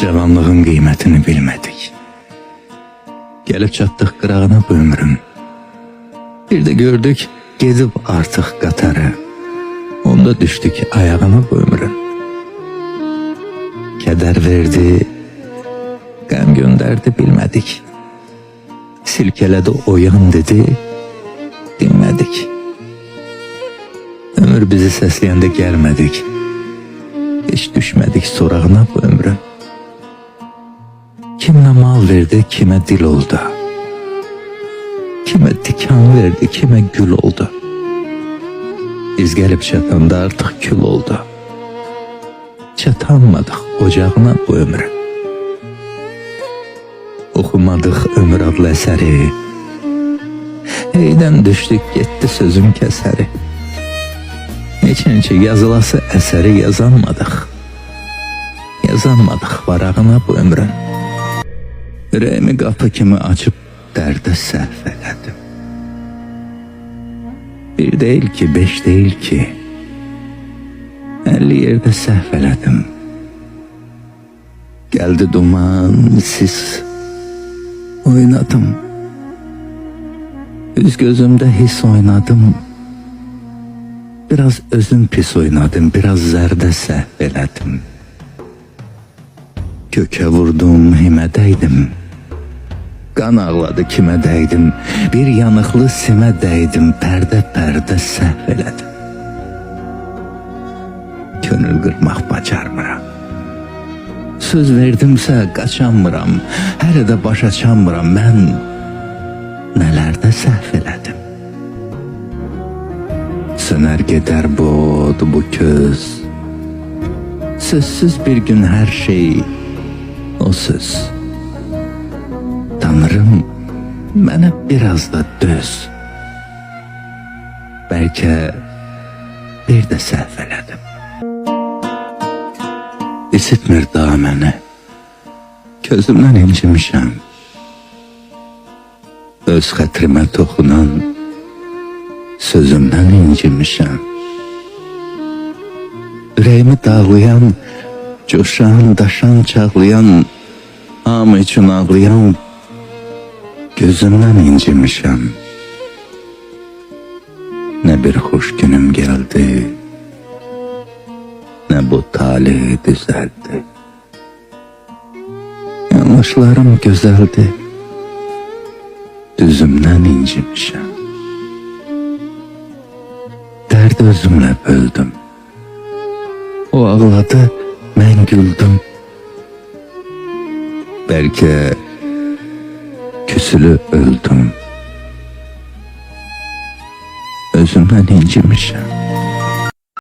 Cavanlığın kıymetini bilmedik. Gelip çattık qırağına bu ömrün. Bir de gördük gedib artıq qatarı. Onda düştük ayağına bu ömrün. Keder verdi, qəm gönderdi bilmedik. Silkeledi oyan dedi, dinmedik. Ömür bizi səsləyəndə gəlmədik. Hiç düşmedik sorağına bu ömrün. Kimine mal verdi, kime dil oldu. Kime dikan verdi, kime gül oldu. Biz gelip çatanda artık kül oldu. Çatanmadık ocağına bu ömrün. Okumadık ömür adlı eseri. Heyden düştük gitti sözün keseri. Neçinci yazılası eseri yazanmadık. Yazanmadık varağına bu ömrün. Ürəyimi qapı kimi açıp dərdə səhv elədim. Bir değil ki, 5 değil ki, 50 yerde səhv elədim. Geldi duman, sis oynadım. Üz gözümde his oynadım. Biraz özüm pis oynadım, biraz zərdə səhv elədim. Köke vurdum, himə dəydim. Qan ağladı kimə dəydim. Bir yanıqlı simə dəydim. Pərdə səhv elədim. Könül qırmaq bacarmıram. Söz verdimsə qaçanmıram. Hələ də başa çanmıram. Mən nələrdə səhv elədim. Sönər gedər bu od, bu köz. Sözsüz bir gün hər şey o söz. Tanrım, mənə biraz da döz. Bəlkə bir də səhv elədim. İsitmir daha məni. Gözümdən incimişəm. Öz xətrimə toxunan sözümdən incimişəm. Ürəyimi dağlayan, coşan, daşan, çağlayan, hamı üçün ağlayan gözümden incimişəm. Ne bir hoş günüm geldi, ne bu talih düzeldi. Yanlışlarım güzeldi, düzümden incimişəm. Derdi özümle böldüm. O ağladı, ben güldüm. Belki küsülü öldüm. Özümden incimişəm.